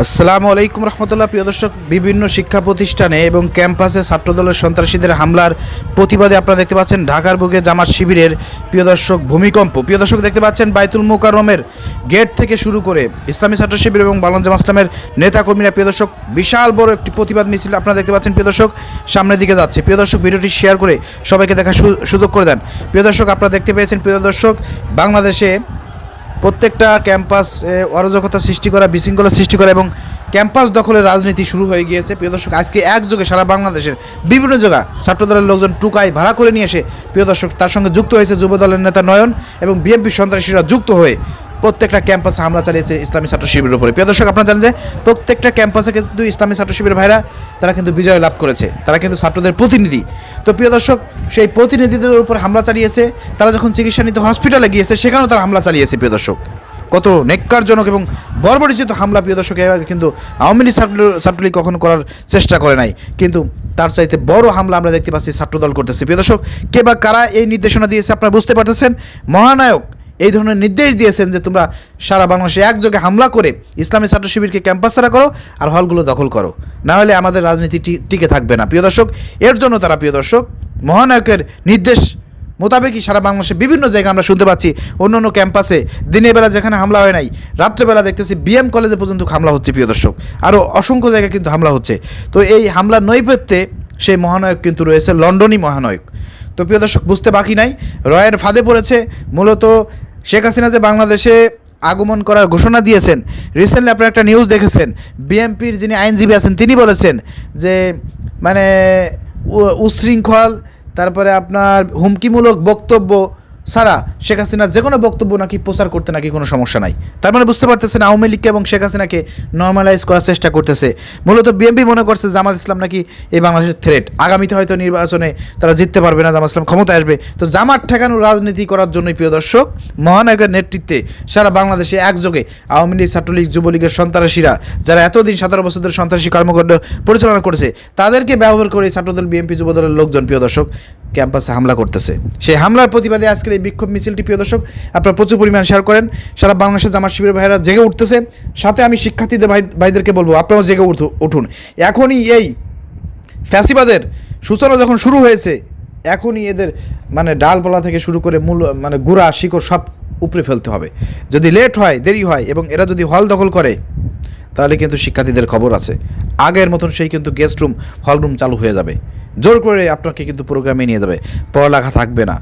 আসসালামু আলাইকুম রহমতুল্লাহ। প্রিয় দর্শক, বিভিন্ন শিক্ষা প্রতিষ্ঠানে এবং ক্যাম্পাসে ছাত্রদলের সন্ত্রাসীদের হামলার প্রতিবাদে আপনারা দেখতে পাচ্ছেন ঢাকার বুকে জামাত শিবিরের প্রিয় দর্শক ভূমিকম্প। প্রিয় দর্শক, দেখতে পাচ্ছেন বাইতুল মুকাররমের গেট থেকে শুরু করে ইসলামী ছাত্র শিবির এবং বাংলাদেশ জামাত ইসলামের নেতাকর্মীরা প্রিয় দর্শক বিশাল বড় একটি প্রতিবাদ মিছিল আপনারা দেখতে পাচ্ছেন প্রিয় দর্শক সামনের দিকে যাচ্ছে। প্রিয় দর্শক, ভিডিওটি শেয়ার করে সবাইকে দেখার সুযোগ করে দেন। প্রিয় দর্শক, আপনারা দেখতে পেয়েছেন প্রিয় দর্শক বাংলাদেশে প্রত্যেকটা ক্যাম্পাস অরাজকতা সৃষ্টি করা, বিশৃঙ্খলা সৃষ্টি করা এবং ক্যাম্পাস দখলের রাজনীতি শুরু হয়ে গিয়েছে। প্রিয় দর্শক, আজকে একযোগে সারা বাংলাদেশের বিভিন্ন জায়গা ছাত্রদলের লোকজন টুকাই ভাড়া করে নিয়ে এসে প্রিয় দর্শক তার সঙ্গে যুক্ত হয়েছে যুবদলের নেতা নয়ন এবং বিএনপি সন্ত্রাসীরা যুক্ত হয়ে প্রত্যেকটা ক্যাম্পাসে হামলা চালিয়েছে ইসলামী ছাত্র শিবিরের উপরে। প্রিয় দর্শক, আপনারা জানেন যে প্রত্যেকটা ক্যাম্পাসে কিন্তু ইসলামী ছাত্র শিবিরের ভাইরা তারা কিন্তু বিজয় লাভ করেছে, তারা কিন্তু ছাত্রদের প্রতিনিধি। তো প্রিয় দর্শক, সেই প্রতিনিধিদের উপর হামলা চালিয়েছে। তারা যখন চিকিৎসা নিতে হসপিটালে গিয়েছে সেখানেও তারা হামলা চালিয়েছে। প্রিয় দর্শক, কত নেক্কারজনক এবং বর্বরিচিত হামলা। প্রিয় দর্শক, এর আগে কিন্তু আওয়ামী লীগ ছাত্রলীগ কখনো করার চেষ্টা করে নাই, কিন্তু তার চাইতে বড় হামলা আমরা দেখতে পাচ্ছি ছাত্রদল করতেছে। প্রিয় দর্শক, কে বা কারা এই নির্দেশনা দিয়েছে আপনারা বুঝতে পারতেছেন। মহানায়ক এই ধরনের নির্দেশ দিয়েছেন যে তোমরা সারা বাংলাদেশে একযোগে হামলা করে ইসলামী ছাত্র শিবিরকে ক্যাম্পাস ছাড়া করো আর হলগুলো দখল করো, না হলে আমাদের রাজনীতি টিকে থাকবে না। প্রিয় দর্শক, এর জন্য তারা প্রিয় দর্শক মহানায়কের নির্দেশ মোতাবেকই সারা বাংলাদেশে বিভিন্ন জায়গায় আমরা শুনতে পাচ্ছি অন্য অন্য ক্যাম্পাসে দিনের বেলা যেখানে হামলা হয় নাই, রাত্রেবেলা দেখতেছি বিএম কলেজে পর্যন্ত হামলা হচ্ছে। প্রিয় দর্শক, আরও অসংখ্য জায়গায় কিন্তু হামলা হচ্ছে। তো এই হামলার নৈপথ্যে সেই মহানায়ক কিন্তু রয়েছে লন্ডনই মহানায়ক। তো প্রিয় দর্শক, বুঝতে বাকি নাই, রয়ের ফাঁদে পড়েছে মূলত শেখ হাসিনা যে বাংলাদেশে আগমন করার ঘোষণা দিয়েছেন। রিসেন্টলি আপনারা একটা নিউজ দেখেছেন, বিএনপির যিনি আইনজীবী আছেন তিনি বলেছেন যে মানে উশৃঙ্খল, তারপরে আপনার হুমকিমূলক বক্তব্য ছাড়া শেখ হাসিনার যে কোনো বক্তব্য নাকি প্রচার করতে নাকি কোনো সমস্যা নাই। তার মানে বুঝতে পারতেছেন আওয়ামী লীগকে এবং শেখ হাসিনাকে নর্মালাইজ করার চেষ্টা করতেছে। মূলত বিএনপি মনে করছে জামাত ইসলাম নাকি এই বাংলাদেশের থ্রেট, আগামীতে হয়তো নির্বাচনে তারা জিততে পারবে না, জামাত ইসলাম ক্ষমতায় আসবে। তো জামাত ঠেকানোর রাজনীতি করার জন্যই প্রিয় দর্শক মহানায়কের নেতৃত্বে সারা বাংলাদেশে একযোগে আওয়ামী লীগ, ছাত্রলীগ, যুবলীগের সন্ত্রাসীরা যারা এতদিন 17 বছর ধরে সন্ত্রাসী কর্মকাণ্ড পরিচালনা করেছে তাদেরকে ব্যবহার করে ছাত্রদল, বিএনপি, যুবদলের লোকজন প্রিয় দর্শক ক্যাম্পাসে হামলা করতেছে। সেই হামলার প্রতিবাদে আজকের এই বিক্ষোভ মিছিলটি প্রিয় দর্শক আপনারা প্রচুর পরিমাণ শেয়ার করেন। সারা বাংলাদেশের জামাত শিবিরের ভাইয়েরা জেগে উঠতেছে। সাথে আমি শিক্ষার্থীদের ভাইদেরকে বলবো আপনারাও জেগে উঠুন। এখনই এই ফ্যাসিবাদের সূচনা যখন শুরু হয়েছে, এখনই এদের মানে ডালপালা থেকে শুরু করে মূল মানে গুড়া শিকড় সব উপরে ফেলতে হবে। যদি লেট হয়, দেরি হয় এবং এরা যদি হল দখল করে তাহলে কিন্তু শিক্ষার্থীদের খবর আছে, আগের মতন সেই কিন্তু গেস্ট রুম, হল রুম চালু হয়ে যাবে, জোর করে আপনাকে কিন্তু প্রোগ্রামে নিয়ে যাবে, পড়ালেখা থাকবে না,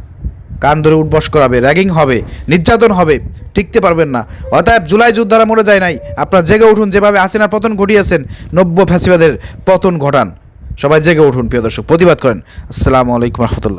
কান ধরে উঠবস করাবে, র্যাগিং হবে, নির্যাতন হবে, টিকতে পারবেন না। অতএব জুলাই যোদ্ধারা মরে যায় নাই, আপনারা জেগে উঠুন। যেভাবে হাসিনার পতন ঘটিয়েছেন, 90 ফ্যাসিবাদের পতন ঘটান। সবাই জেগে উঠুন প্রিয় দর্শক, প্রতিবাদ করেন। আসসালামু আলাইকুম রহমতুল্লাহ।